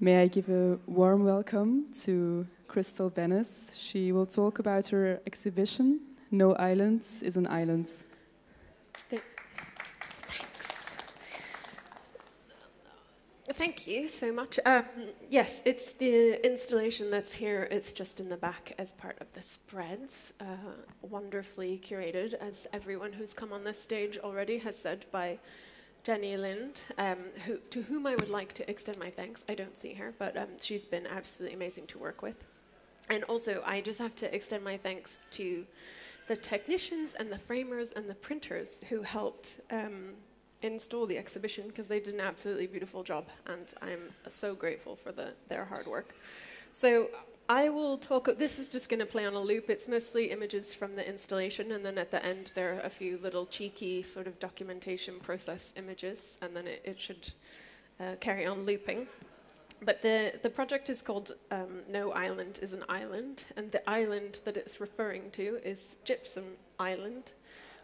May I give a warm welcome to Crystal Bennis. She will talk about her exhibition, No Island is an Island. Thank you so much. Yes, it's the installation that's here. It's just in the back as part of the spreads. Wonderfully curated, as everyone who's come on this stage already has said, by Jenny Lind, to whom I would like to extend my thanks. I don't see her, but she's been absolutely amazing to work with. And also, I just have to extend my thanks to the technicians and the framers and the printers who helped install the exhibition, because they did an absolutely beautiful job, and I'm so grateful for their hard work. So I will talk, this is just going to play on a loop. It's mostly images from the installation, and then at the end there are a few little cheeky sort of documentation process images, and then it should carry on looping. But the project is called No Island is an Island, and the island that it's referring to is Gypsum Island,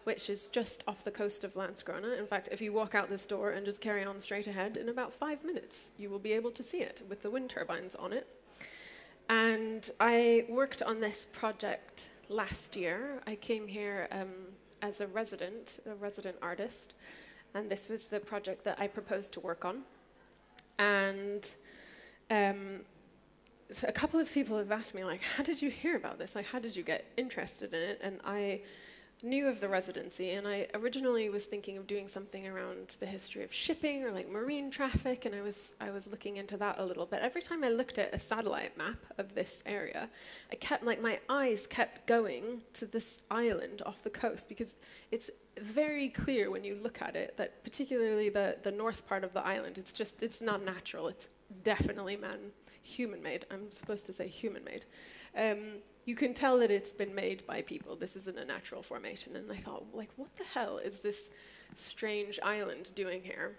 which is just off the coast of Landskrona. In fact, if you walk out this door and just carry on straight ahead, in about 5 minutes, you will be able to see it with the wind turbines on it. And I worked on this project last year. I came here as a resident artist, and this was the project that I proposed to work on. And so a couple of people have asked me, like, how did you hear about this? Like, how did you get interested in it? And I knew of the residency, and I originally was thinking of doing something around the history of shipping or like marine traffic, and I was looking into that a little bit. Every time I looked at a satellite map of this area, I kept, like, my eyes kept going to this island off the coast, because it's very clear when you look at it that particularly the north part of the island, it's not natural. It's definitely human-made. I'm supposed to say human-made. You can tell that it's been made by people. This isn't a natural formation. And I thought, like, what the hell is this strange island doing here?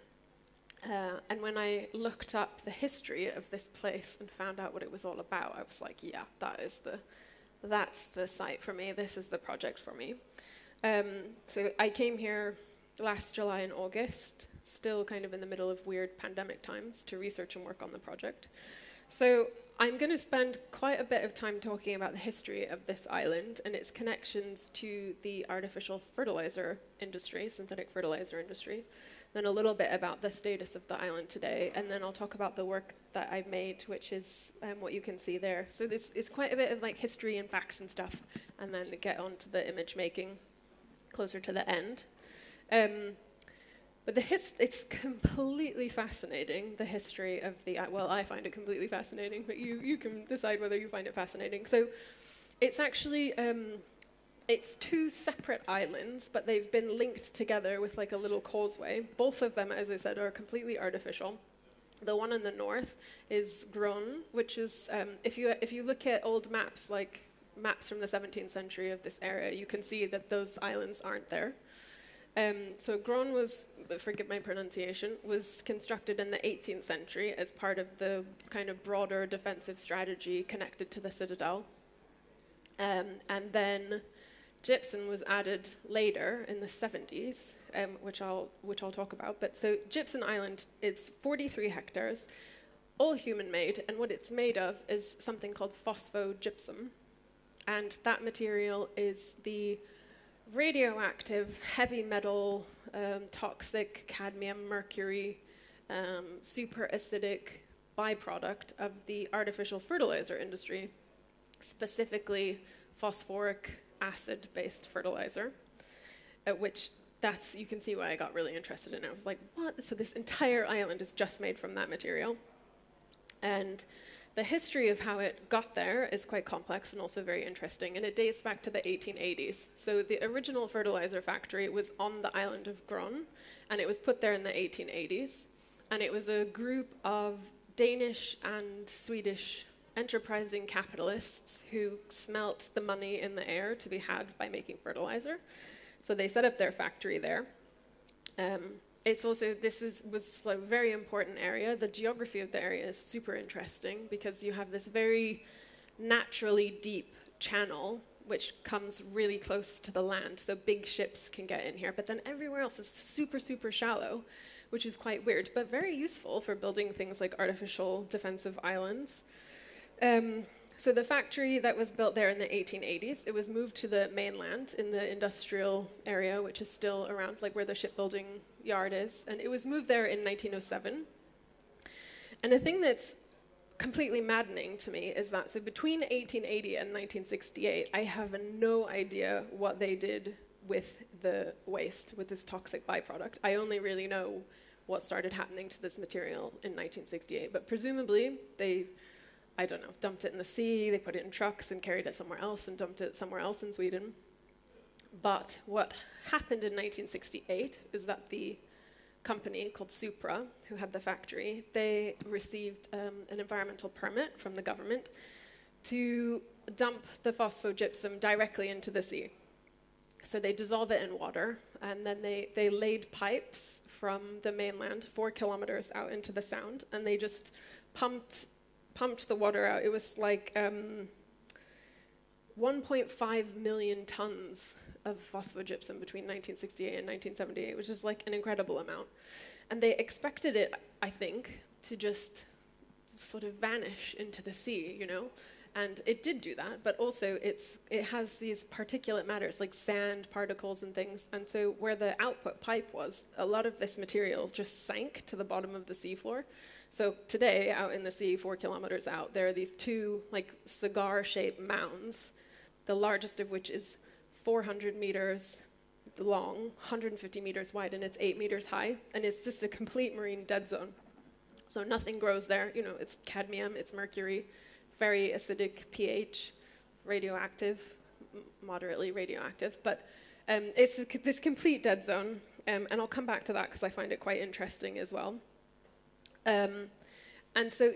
And when I looked up the history of this place and found out what it was all about, I was like, yeah, that's the site for me. This is the project for me. So I came here last July and August, still kind of in the middle of weird pandemic times, to research and work on the project. So I'm going to spend quite a bit of time talking about the history of this island and its connections to the artificial fertilizer industry, synthetic fertilizer industry, then a little bit about the status of the island today, and then I'll talk about the work that I've made, which is what you can see there. So it's quite a bit of, like, history and facts and stuff, and then get on to the image making closer to the end. But it's completely fascinating, the history of well, I find it completely fascinating, but you can decide whether you find it fascinating. So it's actually, it's two separate islands, but they've been linked together with, like, a little causeway. Both of them, as I said, are completely artificial. The one in the north is Gron, which is, if you look at old maps, like maps from the 17th century of this area, you can see that those islands aren't there. So Gron was, forgive my pronunciation, was constructed in the 18th century as part of the kind of broader defensive strategy connected to the citadel. And then gypsum was added later in the 70s, which I'll talk about. But so Gypsum Island, it's 43 hectares, all human-made, and what it's made of is something called phosphogypsum. And that material is the radioactive, heavy metal, toxic cadmium, mercury, super acidic byproduct of the artificial fertilizer industry, specifically phosphoric acid-based fertilizer, which you can see why I got really interested in it. I was like, what? So this entire island is just made from that material. And the history of how it got there is quite complex and also very interesting, and it dates back to the 1880s. So the original fertilizer factory was on the island of Gron, and it was put there in the 1880s. And it was a group of Danish and Swedish enterprising capitalists who smelt the money in the air to be had by making fertilizer. So they set up their factory there. It's also, was a very important area. The geography of the area is super interesting because you have this very naturally deep channel which comes really close to the land, so big ships can get in here. But then everywhere else is super, super shallow, which is quite weird, but very useful for building things like artificial defensive islands. So the factory that was built there in the 1880s, it was moved to the mainland in the industrial area, which is still around like where the shipbuilding yard is. And it was moved there in 1907. And the thing that's completely maddening to me is that, so between 1880 and 1968, I have no idea what they did with the waste, with this toxic byproduct. I only really know what started happening to this material in 1968. But presumably, they, I don't know, dumped it in the sea, they put it in trucks and carried it somewhere else and dumped it somewhere else in Sweden. But what happened in 1968 is that the company called Supra, who had the factory, they received an environmental permit from the government to dump the phosphogypsum directly into the sea. So they dissolve it in water, and then they laid pipes from the mainland 4 kilometers out into the Sound, and they just pumped the water out. It was like 1.5 million tons of phosphogypsum between 1968 and 1978, which is like an incredible amount. And they expected it, I think, to just sort of vanish into the sea, you know? And it did do that, but also it has these particulate matters, like sand particles and things. And so where the output pipe was, a lot of this material just sank to the bottom of the seafloor. So today, out in the sea, 4 kilometers out, there are these 2 like cigar-shaped mounds, the largest of which is 400 meters long, 150 meters wide, and it's 8 meters high, and it's just a complete marine dead zone. So nothing grows there. You know, it's cadmium, it's mercury, very acidic pH, radioactive, moderately radioactive, but it's this complete dead zone, and I'll come back to that because I find it quite interesting as well. And so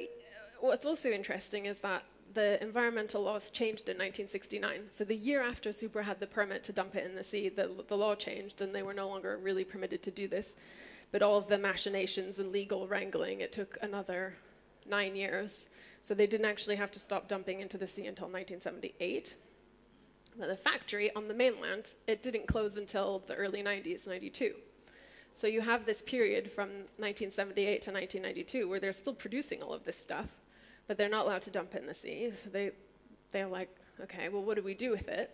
what's also interesting is that the environmental laws changed in 1969. So the year after Supra had the permit to dump it in the sea, the law changed, and they were no longer really permitted to do this. But all of the machinations and legal wrangling, it took another 9 years. So they didn't actually have to stop dumping into the sea until 1978. But the factory on the mainland, it didn't close until the early 90s, 92. So you have this period from 1978 to 1992 where they're still producing all of this stuff, but they're not allowed to dump it in the sea. So they're like, okay, well, what do we do with it?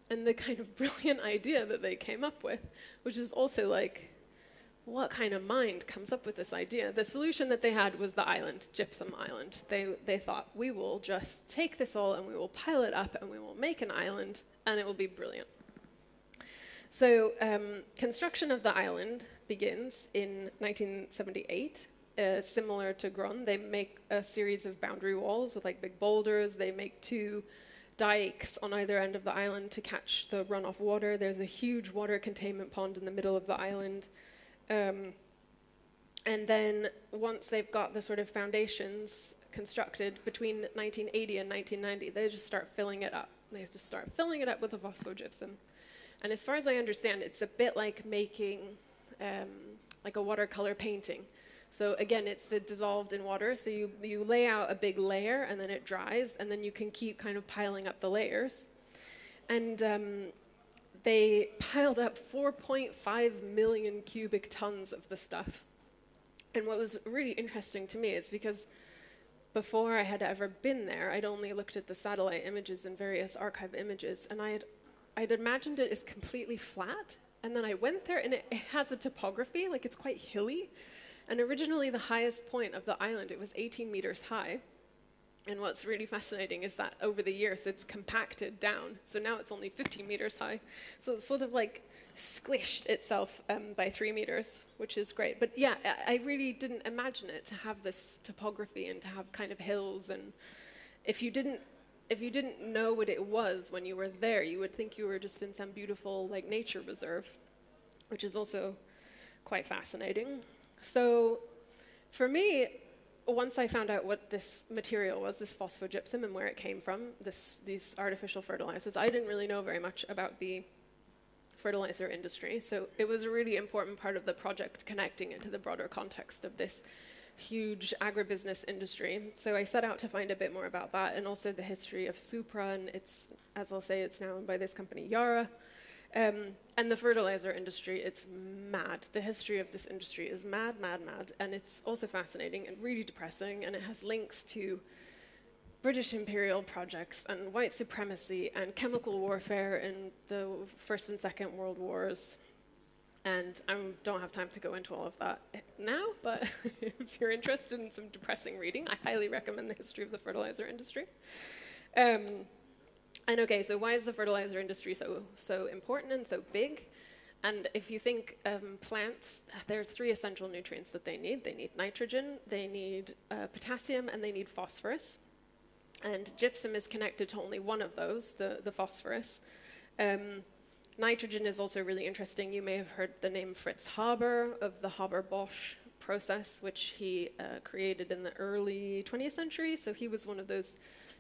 And the kind of brilliant idea that they came up with, which is also like, what kind of mind comes up with this idea? The solution that they had was the island, Gypsum Island. They thought, we will just take this all and we will pile it up and we will make an island and it will be brilliant. So construction of the island begins in 1978. Similar to Gron, they make a series of boundary walls with like big boulders. They make 2 dikes on either end of the island to catch the runoff water. There's a huge water containment pond in the middle of the island. And then once they've got the sort of foundations constructed between 1980 and 1990, they just start filling it up. They just start filling it up with the phosphogypsum. And as far as I understand, it's a bit like making like a watercolor painting. So again, it's dissolved in water. So you lay out a big layer and then it dries, and then you can keep kind of piling up the layers. And they piled up 4.5 million cubic tons of the stuff. And what was really interesting to me is because before I had ever been there, I'd only looked at the satellite images and various archive images, and I'd imagined it as completely flat. And then I went there, and it has a topography, like it's quite hilly. And originally, the highest point of the island, it was 18 meters high. And what's really fascinating is that over the years, it's compacted down. So now it's only 15 meters high. So it's sort of like squished itself by 3 meters, which is great. But yeah, I really didn't imagine it to have this topography and to have kind of hills. And if you didn't know what it was when you were there, you would think you were just in some beautiful like nature reserve, which is also quite fascinating. So for me, once I found out what this material was, this phosphogypsum, and where it came from, these artificial fertilizers, I didn't really know very much about the fertilizer industry. So it was a really important part of the project, connecting it to the broader context of this huge agribusiness industry. So I set out to find a bit more about that, and also the history of Supra, and it's, as I'll say, it's now owned by this company, Yara. And the fertilizer industry, it's mad. The history of this industry is mad, mad, mad. And it's also fascinating and really depressing. And it has links to British imperial projects and white supremacy and chemical warfare in the First and Second World Wars. And I don't have time to go into all of that now, but if you're interested in some depressing reading, I highly recommend the history of the fertilizer industry. And okay, so why is the fertilizer industry so important and so big? And if you think plants, there are 3 essential nutrients that they need. They need nitrogen, they need potassium, and they need phosphorus. And gypsum is connected to only one of those, the phosphorus. Nitrogen is also really interesting. You may have heard the name Fritz Haber of the Haber-Bosch process, which he created in the early 20th century. So he was one of those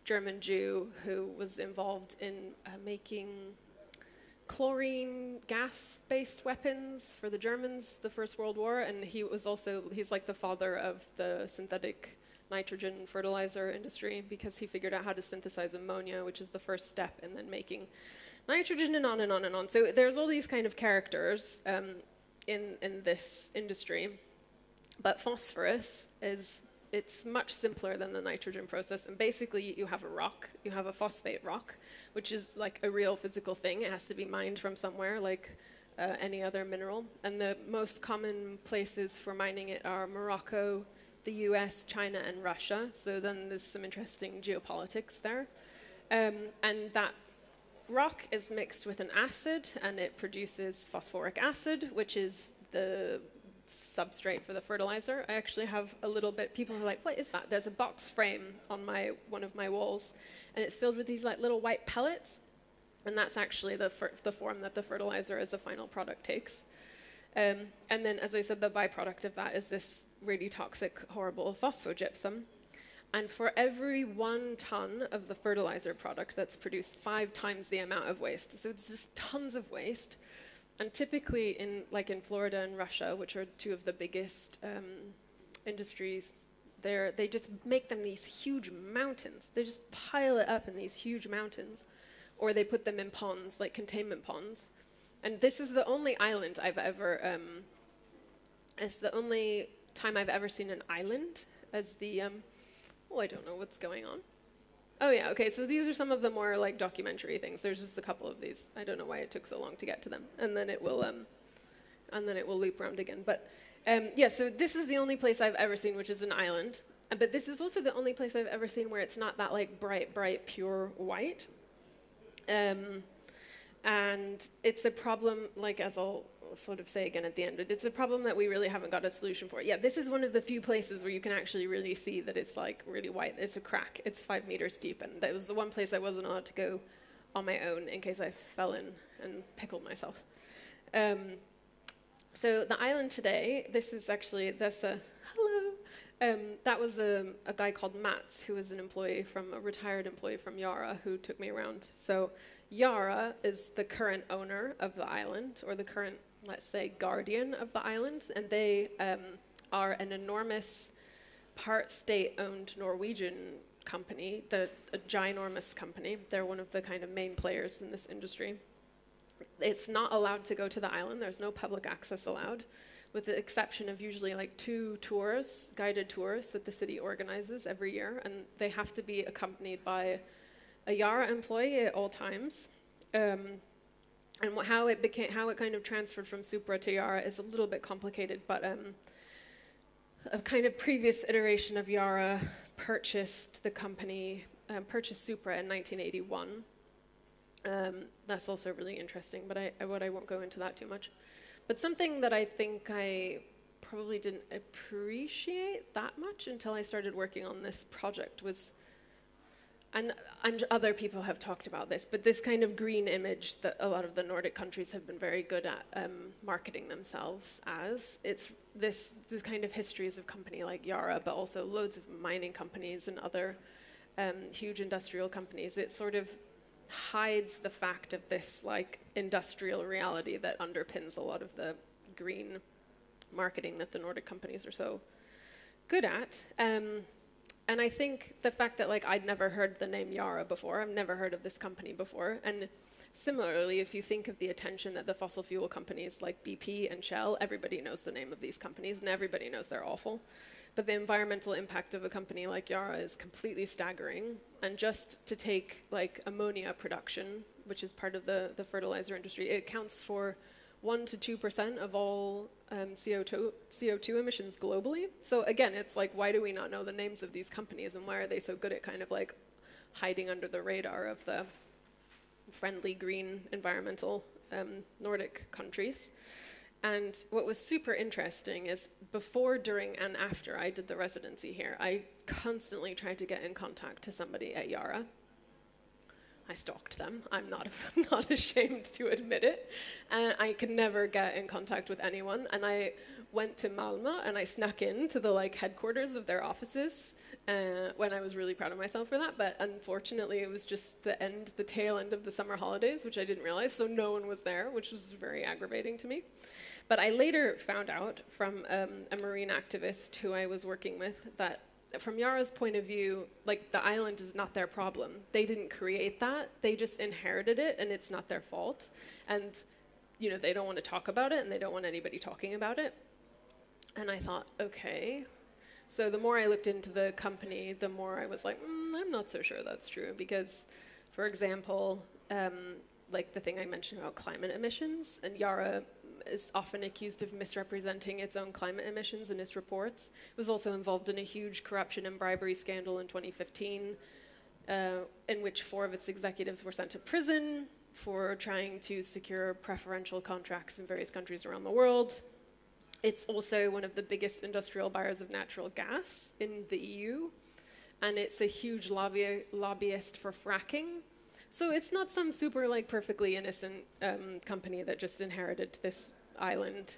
German Jew who was involved in making chlorine gas-based weapons for the Germans, the First World War, and he's like the father of the synthetic nitrogen fertilizer industry because he figured out how to synthesize ammonia, which is the first step in then making nitrogen, and on and on and on. So there's all these kind of characters in this industry, but phosphorus it's much simpler than the nitrogen process. And basically, you have a rock, you have a phosphate rock, which is like a real physical thing. It has to be mined from somewhere, like any other mineral. And the most common places for mining it are Morocco, the US, China, and Russia. So then there's some interesting geopolitics there. And that rock is mixed with an acid, and it produces phosphoric acid, which is the substrate for the fertilizer. I actually have a little bit, people are like, what is that? There's a box frame on one of my walls, and it's filled with these like little white pellets, and that's actually the form that the fertilizer as a final product takes. And then, as I said, the byproduct of that is this really toxic, horrible phosphogypsum. And for every 1 ton of the fertilizer product that's produced, 5 times the amount of waste. So it's just tons of waste. And typically in Florida and Russia, which are 2 of the biggest industries, they just make them these huge mountains. They just pile it up in these huge mountains. Or they put them in ponds, like containment ponds. And this is the only island I've ever, it's the only time I've ever seen an island as the, I don't know what's going on. Oh yeah, okay, so these are some of the more like documentary things. There's just a couple of these. I don't know why it took so long to get to them. And then it will loop around again. But yeah, so this is the only place I've ever seen which is an island. But this is also the only place I've ever seen where it's not that like bright, pure white. And it's a problem, like as I'll sort of say again at the end, it's a problem that we really haven't got a solution for. Yeah, this is one of the few places where you can actually really see that it's like really white. It's a crack. It's 5 meters deep, and that was the one place I wasn't allowed to go on my own in case I fell in and pickled myself. So the island today, hello. That was a guy called Mats, who was a retired employee from Yara, who took me around. So Yara is the current owner of the island, or the current, let's say, guardian of the island, and they are an enormous part state-owned Norwegian company, a ginormous company. They're one of the kind of main players in this industry. It's not allowed to go to the island. There's no public access allowed, with the exception of usually like 2 tours, guided tours that the city organizes every year, and they have to be accompanied by a Yara employee at all times. And how it kind of transferred from Supra to Yara is a little bit complicated, but a kind of previous iteration of Yara purchased the company, purchased Supra in 1981. That's also really interesting, but I won't go into that too much. But something that I think I probably didn't appreciate that much until I started working on this project was, and other people have talked about this, but this kind of green image that a lot of the Nordic countries have been very good at marketing themselves as. It's this kind of histories of company like Yara, but also loads of mining companies and other huge industrial companies. It sort of hides the fact of this like industrial reality that underpins a lot of the green marketing that the Nordic companies are so good at. And I think the fact that like I'd never heard the name Yara before, I've never heard of this company before, and Similarly, if you think of the attention that the fossil fuel companies like BP and Shell, everybody knows the name of these companies and everybody knows they're awful. But the environmental impact of a company like Yara is completely staggering. And just to take like ammonia production, which is part of the fertilizer industry, it accounts for 1 to 2% of all CO2 emissions globally. So again, it's like, why do we not know the names of these companies, and why are they so good at kind of like hiding under the radar of the friendly green environmental Nordic countries? And what was super interesting is before, during, and after I did the residency here, I constantly tried to get in contact to somebody at Yara. I stalked them. I'm not ashamed to admit it. And I could never get in contact with anyone. And I went to Malmö and I snuck into the like headquarters of their offices when I was really proud of myself for that. But unfortunately, it was just the tail end of the summer holidays, which I didn't realize. So no one was there, which was very aggravating to me. But I later found out from a marine activist who I was working with that from Yara's point of view, like the island is not their problem. They didn't create that. They just inherited it, and it's not their fault. And you know, they don't want to talk about it, and they don't want anybody talking about it. And I thought, okay. So the more I looked into the company, the more I was like, I'm not so sure that's true. Because, for example, like the thing I mentioned about climate emissions, and Yara is often accused of misrepresenting its own climate emissions in its reports. It was also involved in a huge corruption and bribery scandal in 2015, in which 4 of its executives were sent to prison for trying to secure preferential contracts in various countries around the world. It's also one of the biggest industrial buyers of natural gas in the EU, and it's a huge lobbyist for fracking. So it's not some super like perfectly innocent company that just inherited this island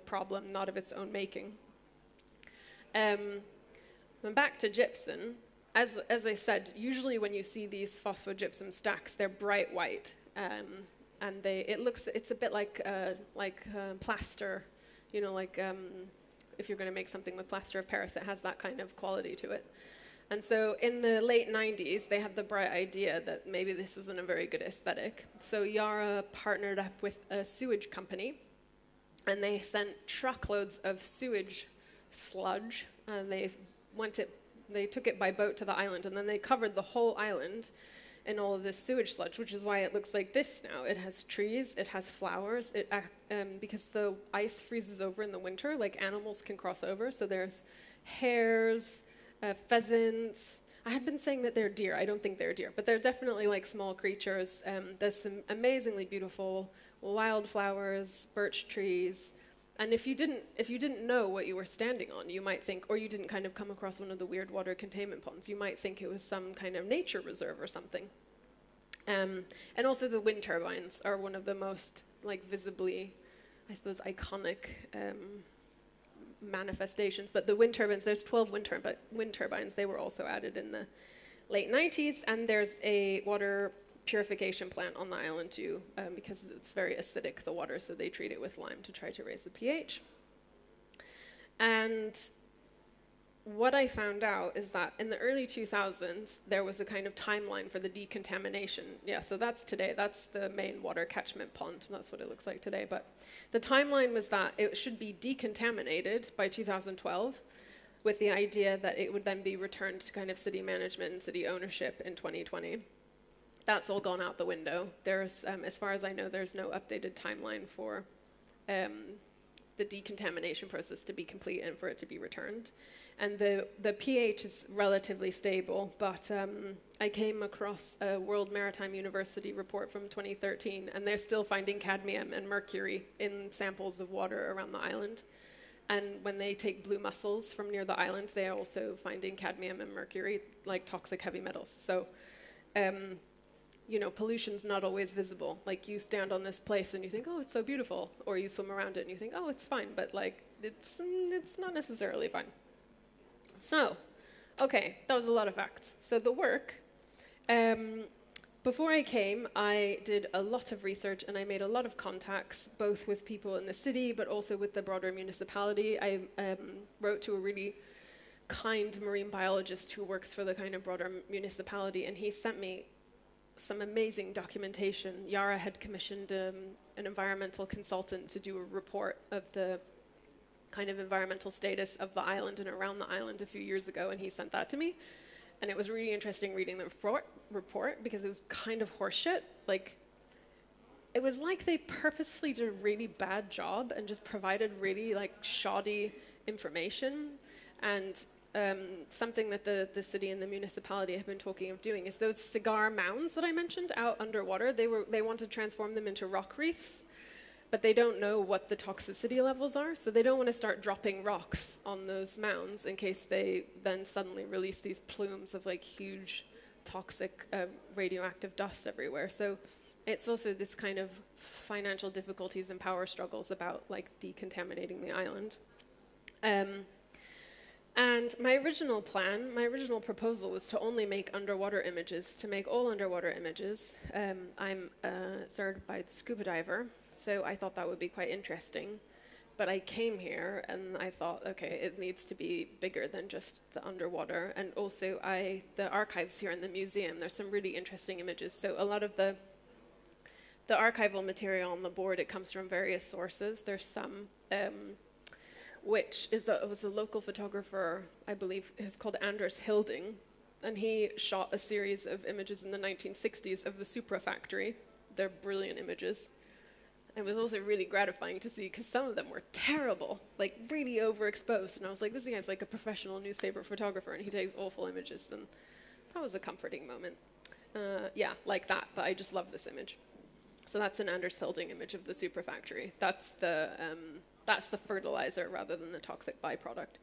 problem, not of its own making. And back to gypsum, as I said, usually when you see these phosphogypsum stacks, they're bright white, and it's a bit like plaster, you know, like if you're going to make something with plaster of Paris, it has that kind of quality to it. And so in the late 90s, they had the bright idea that maybe this wasn't a very good aesthetic. So Yara partnered up with a sewage company, and they sent truckloads of sewage sludge. They took it by boat to the island, and then they covered the whole island in all of this sewage sludge, which is why it looks like this now. It has trees, it has flowers, because the ice freezes over in the winter, like animals can cross over, so there's hares, pheasants. I had been saying that they're deer. I don't think they're deer, but they're definitely like small creatures. There's some amazingly beautiful wildflowers, birch trees. And if you didn't know what you were standing on, you might think, or you didn't kind of come across one of the weird water containment ponds, you might think it was some kind of nature reserve or something. And also the wind turbines are one of the most like visibly, I suppose, iconic manifestations. But the wind turbines, there's 12 wind turbines. They were also added in the late 90s. And there's a water purification plant on the island too, because it's very acidic, the water, so they treat it with lime to try to raise the pH. And what I found out is that in the early 2000s, there was a kind of timeline for the decontamination. Yeah, so that's today. That's the main water catchment pond. That's what it looks like today. But the timeline was that it should be decontaminated by 2012, with the idea that it would then be returned to kind of city management and city ownership in 2020. That's all gone out the window. There's, as far as I know, there's no updated timeline for the decontamination process to be complete and for it to be returned. And the pH is relatively stable, but I came across a World Maritime University report from 2013, and they're still finding cadmium and mercury in samples of water around the island. And when they take blue mussels from near the island, they are also finding cadmium and mercury, like toxic heavy metals. So, you know, pollution's not always visible. Like, you stand on this place and you think, oh, it's so beautiful. Or you swim around it and you think, oh, it's fine. But, like, it's not necessarily fine. So, okay, that was a lot of facts. So the work, before I came, I did a lot of research and I made a lot of contacts, both with people in the city, but also with the broader municipality. I wrote to a really kind marine biologist who works for the kind of broader municipality, and he sent me some amazing documentation. Yara had commissioned an environmental consultant to do a report of the kind of environmental status of the island and around the island a few years ago, and he sent that to me. And it was really interesting reading the report because it was kind of horseshit. Like, it was like they purposely did a really bad job and just provided really like shoddy information. And something that the city and the municipality have been talking of doing is those cigar mounds that I mentioned out underwater. They want to transform them into rock reefs, but they don't know what the toxicity levels are, so they don't want to start dropping rocks on those mounds in case they then suddenly release these plumes of like huge toxic radioactive dust everywhere. So it's also this kind of financial difficulties and power struggles about like decontaminating the island. And my original proposal was to only make underwater images, to make all underwater images. I'm a certified scuba diver, so I thought that would be quite interesting. But I came here and I thought, okay, it needs to be bigger than just the underwater. And also the archives here in the museum, there's some really interesting images. So a lot of the archival material on the board, it comes from various sources. There's some which was a local photographer, I believe, who's called Anders Hilding, and he shot a series of images in the 1960s of the Supra factory. They're brilliant images. It was also really gratifying to see, because some of them were terrible, like really overexposed, and I was like, this guy's like a professional newspaper photographer, and he takes awful images, and that was a comforting moment. Yeah, like that, but I just love this image. So that's an Anders Hilding image of the Supra factory. That's the fertilizer rather than the toxic byproduct.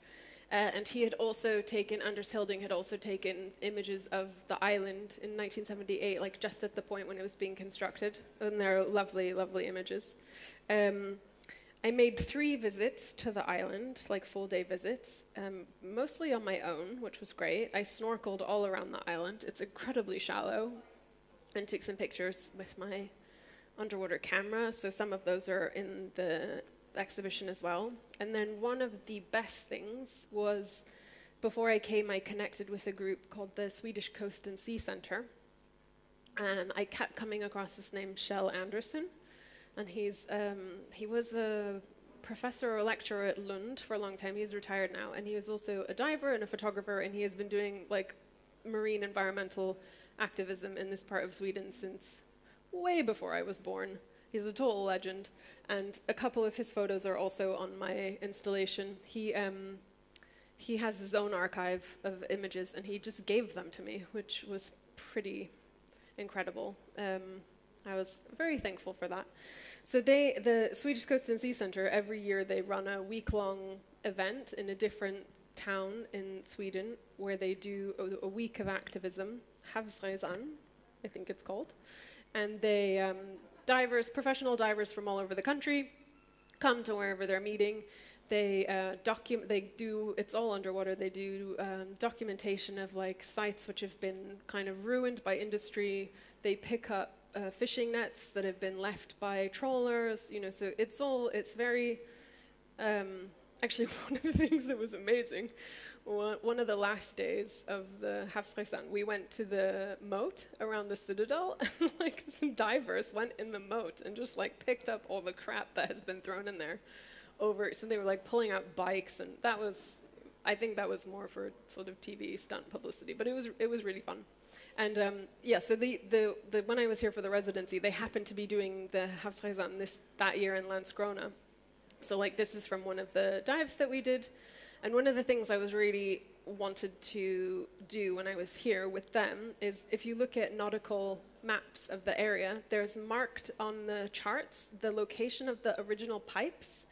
And he had also taken, Anders Hilding had also taken images of the island in 1978, like just at the point when it was being constructed. And they're lovely, lovely images. I made 3 visits to the island, like full-day visits, mostly on my own, which was great. I snorkeled all around the island. It's incredibly shallow, and took some pictures with my underwater camera. So some of those are in the exhibition as well. And then one of the best things was, before I came, I connected with a group called the Swedish Coast and Sea Center. And I kept coming across this name, Kjell Andersson. And he was a professor or lecturer at Lund for a long time. He's retired now. And he was also a diver and a photographer. And he has been doing like marine environmental activism in this part of Sweden since way before I was born. He's a total legend, and a couple of his photos are also on my installation. He has his own archive of images, and he just gave them to me, which was pretty incredible. I was very thankful for that. So the Swedish Coast and Sea Center, every year they run a week-long event in a different town in Sweden, where they do a week of activism, Havsresan, I think it's called, and they professional divers from all over the country come to wherever they're meeting. They it's all underwater. They do documentation of like sites which have been kind of ruined by industry. They pick up fishing nets that have been left by trawlers, so it's very, actually one of the things that was amazing, one of the last days of the Havsresan, we went to the moat around the citadel, and like some divers went in the moat and just like picked up all the crap that has been thrown in there so they were like pulling out bikes, and I think that was more for sort of TV stunt publicity, but it was really fun. And so when I was here for the residency, they happened to be doing the Havsresan that year in Landskrona. So like this is from one of the dives that we did. And one of the things I was really wanted to do when I was here with them is, if you look at nautical maps of the area, there's marked on the charts the location of the original pipes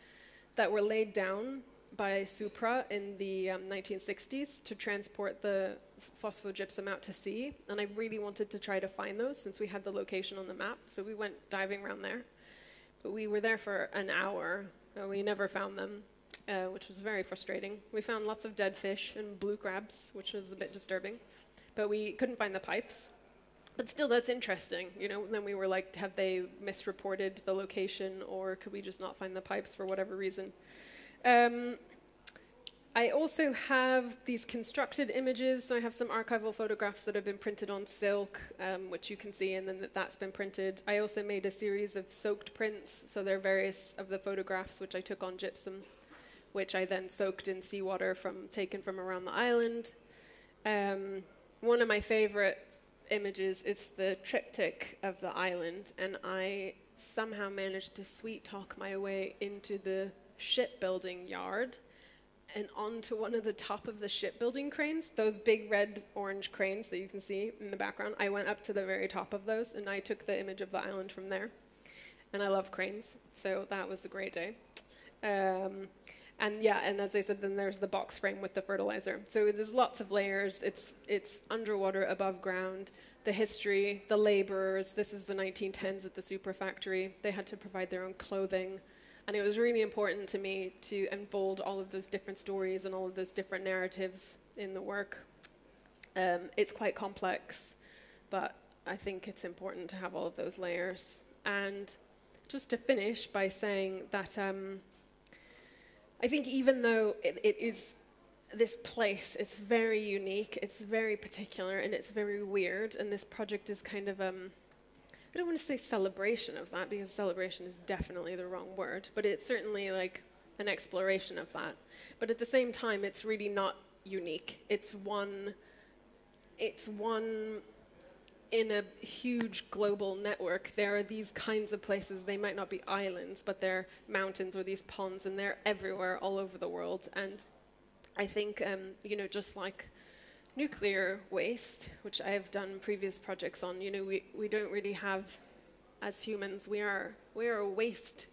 that were laid down by Supra in the 1960s to transport the phosphogypsum out to sea. And I really wanted to try to find those since we had the location on the map. So we went diving around there. But we were there for an hour, and we never found them. Which was very frustrating. We found lots of dead fish and blue crabs, which was a bit disturbing, but we couldn't find the pipes. But still, that's interesting, Then we were like, have they misreported the location, or could we just not find the pipes for whatever reason? I also have these constructed images. So I have some archival photographs that have been printed on silk, which you can see, and then that's been printed. I also made a series of soaked prints. So there are various of the photographs which I took on gypsum, which I then soaked in seawater taken from around the island. One of my favorite images is the triptych of the island, and I somehow managed to sweet talk my way into the shipbuilding yard and onto one of the top of the shipbuilding cranes, those big red orange cranes that you can see in the background. I went up to the very top of those, and I took the image of the island from there. And I love cranes, so that was a great day. And as I said, then there's the box frame with the fertilizer. So there's lots of layers. It's underwater, above ground, the history, the laborers. This is the 1910s at the super factory. They had to provide their own clothing. And it was really important to me to unfold all of those different stories and all of those different narratives in the work. It's quite complex, but I think it's important to have all of those layers. And just to finish by saying that I think even though it is this place, it's very unique, it's very particular, and it's very weird, and this project is kind of I don't want to say celebration of that, because celebration is definitely the wrong word, but it's certainly like an exploration of that. But at the same time, it's really not unique. It's one in a huge global network. There are these kinds of places. They might not be islands, but they're mountains or these ponds, and they're everywhere, all over the world. And I think, just like nuclear waste, which I have done previous projects on, we don't really have, as humans, we are a waste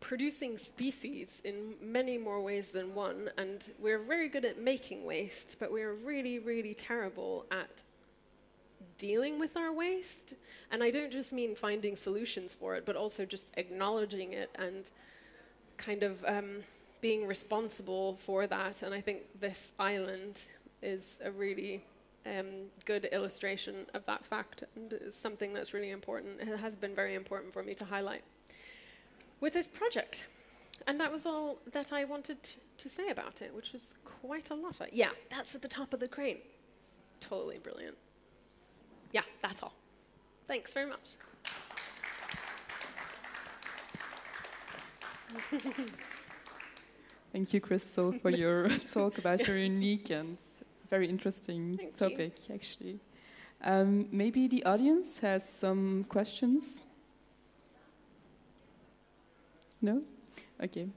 producing species in many more ways than one, and we're very good at making waste, but we're really, really terrible at dealing with our waste. And I don't just mean finding solutions for it, but also just acknowledging it and kind of being responsible for that. And I think this island is a really good illustration of that fact, and is something that's really important. It has been very important for me to highlight with this project. And that was all that I wanted to say about it, which was quite a lot. Yeah, that's at the top of the crane. Totally brilliant. Yeah, that's all. Thanks very much. Thank you, Crystal, for your talk about your unique and very interesting topic, actually. Maybe the audience has some questions? No? Okay.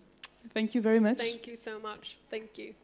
Thank you very much. Thank you so much. Thank you.